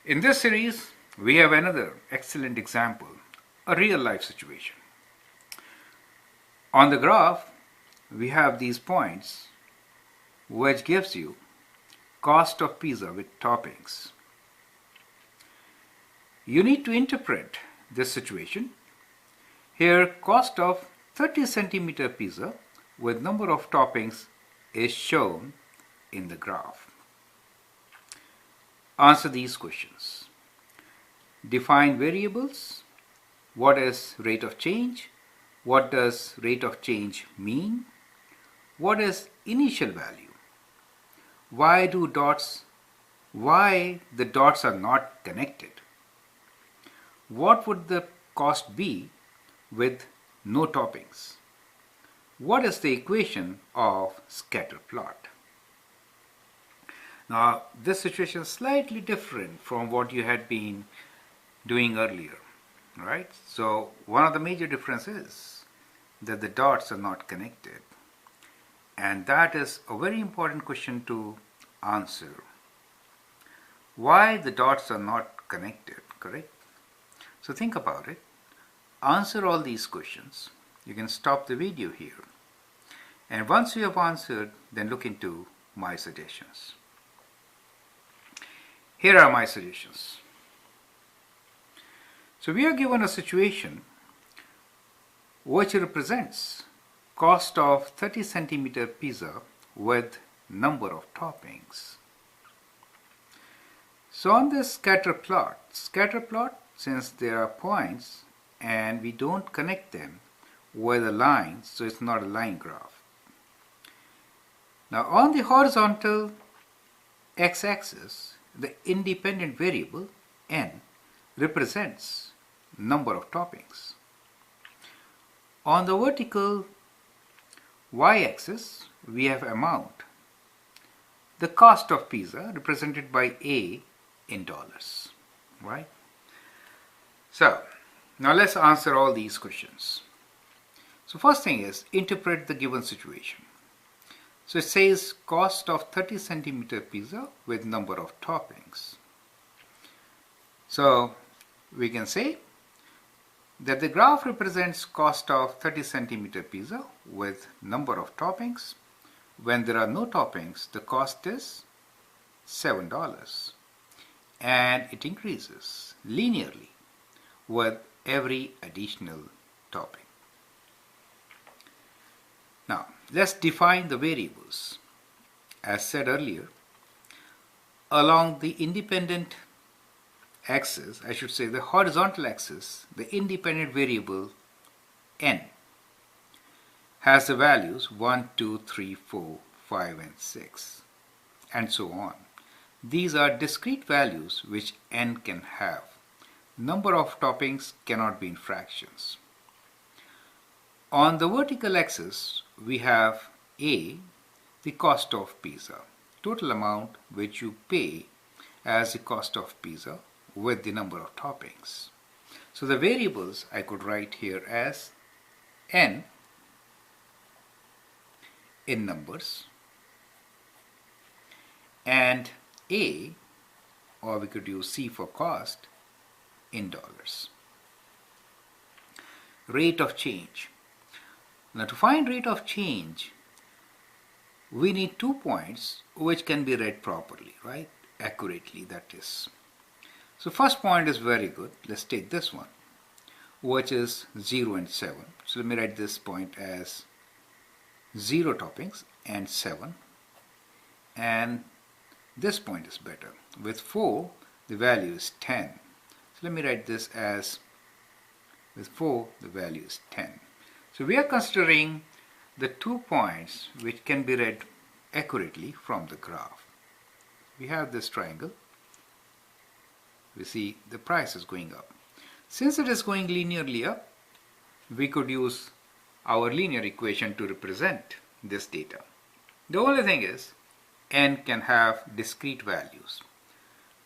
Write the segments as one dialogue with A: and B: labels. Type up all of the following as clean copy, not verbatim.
A: In this series, we have another excellent example, a real life situation. On the graph, we have these points which gives you cost of pizza with toppings. You need to interpret this situation. Here, cost of 30 centimeter pizza with number of toppings is shown in the graph. Answer these questions. Define variables. What is rate of change? What does rate of change mean? What is initial value? Why the dots are not connected? What would the cost be with no toppings? What is the equation of scatter plot? Now, this situation is slightly different from what you had been doing earlier, right? So, one of the major differences is that the dots are not connected. And that is a very important question to answer. Why the dots are not connected, correct? So, think about it. Answer all these questions. You can stop the video here. And once you have answered, then look into my suggestions. Here are my suggestions. So we are given a situation which represents cost of 30 centimeter pizza with number of toppings. So on this scatter plot, since there are points and we don't connect them with a line, so it's not a line graph. Now on the horizontal x-axis, the independent variable n represents number of toppings. On the vertical y-axis, we have amount. The cost of pizza represented by A in dollars, right? So, now let's answer all these questions. So first thing is, interpret the given situation. So it says cost of 30 centimeter pizza with number of toppings. So we can say that the graph represents cost of 30 centimeter pizza with number of toppings. When there are no toppings, the cost is $7 and it increases linearly with every additional topping. Now, let's define the variables. As said earlier, along the independent axis, I should say the horizontal axis, the independent variable n has the values 1, 2, 3, 4, 5 and 6 and so on. These are discrete values which n can have. Number of toppings cannot be in fractions. On the vertical axis, we have A, the cost of pizza, total amount which you pay as the cost of pizza with the number of toppings. So the variables I could write here as n in numbers and A, or we could use C for cost, in dollars. Rate of change. Now to find rate of change, we need 2 points which can be read properly, right? Accurately, that is. So first point is very good. Let's take this one, which is 0 and 7. So let me write this point as 0 toppings and 7. And this point is better. With 4, the value is 10. So let me write this as, with 4, the value is 10. So we are considering the 2 points which can be read accurately from the graph. We have this triangle. We see the price is going up. Since it is going linearly up, we could use our linear equation to represent this data. The only thing is, n can have discrete values.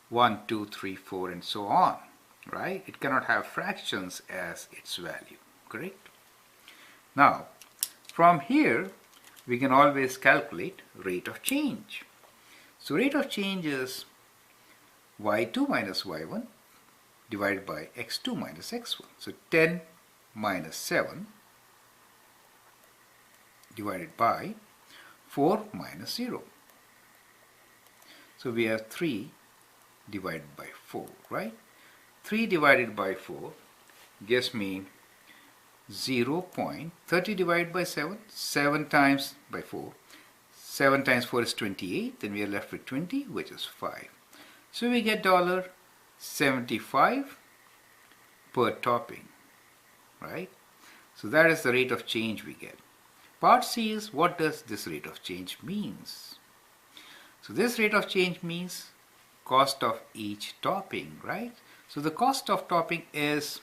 A: 1, 2, 3, 4 and so on, right? It cannot have fractions as its value, correct? Now, from here, we can always calculate rate of change. So rate of change is y2 minus y1 divided by x2 minus x1. So 10 minus 7 divided by 4 minus 0. So we have 3 divided by 4, right? 3 divided by 4 gives me 0.30 divided by 7. 7 times by 4. 7 times 4 is 28. Then we are left with 20, which is 5. So we get $75 per topping, right? So that is the rate of change we get. Part C is, what does this rate of change means? So this rate of change means cost of each topping, right? So the cost of topping is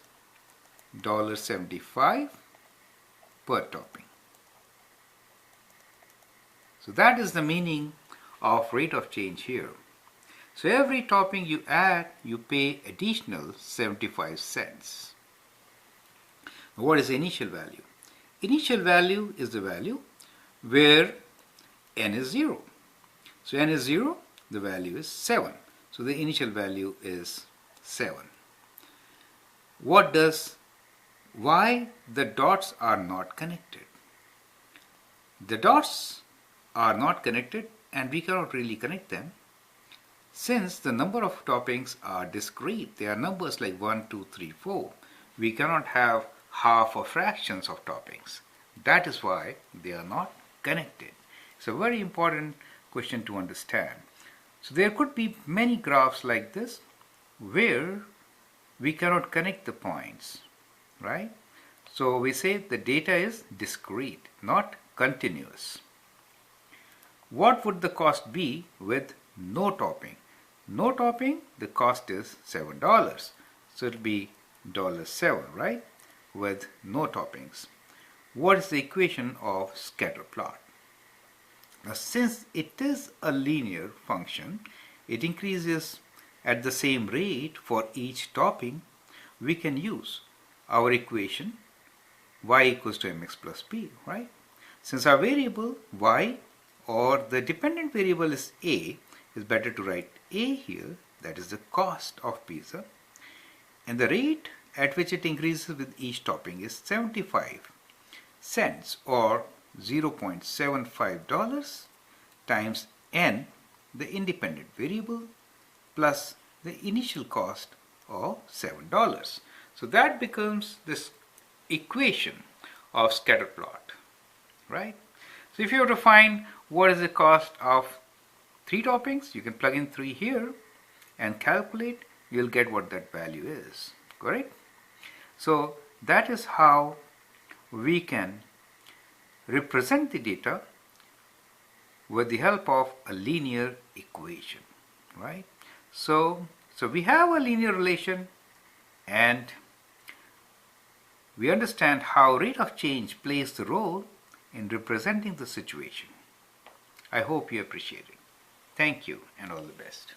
A: $75 per topping. So that is the meaning of rate of change here. So every topping you add, you pay additional 75 cents. What is the initial value? Initial value is the value where n is 0. So n is 0, the value is 7. So the initial value is 7. Why the dots are not connected? The dots are not connected and we cannot really connect them since the number of toppings are discrete. They are numbers like 1, 2, 3, 4. We cannot have half or fractions of toppings. That is why they are not connected. It's a very important question to understand. So there could be many graphs like this where we cannot connect the points, right? So we say the data is discrete, not continuous. What would the cost be with no topping? No topping, the cost is $7. So it will be $7, right? With no toppings. What is the equation of scatter plot? Now since it is a linear function, it increases at the same rate for each topping. We can use our equation y equals to mx plus b, right? Since our variable y or the dependent variable is a, it's better to write a here, that is the cost of pizza, and the rate at which it increases with each topping is 75 cents or $0.75 times n, the independent variable, plus the initial cost of $7. So that becomes this equation of scatter plot, right? So if you were to find what is the cost of 3 toppings, you can plug in 3 here and calculate, you'll get what that value is, correct? So that is how we can represent the data with the help of a linear equation, right? So we have a linear relation and we understand how rate of change plays the role in representing the situation. I hope you appreciate it. Thank you and all the best.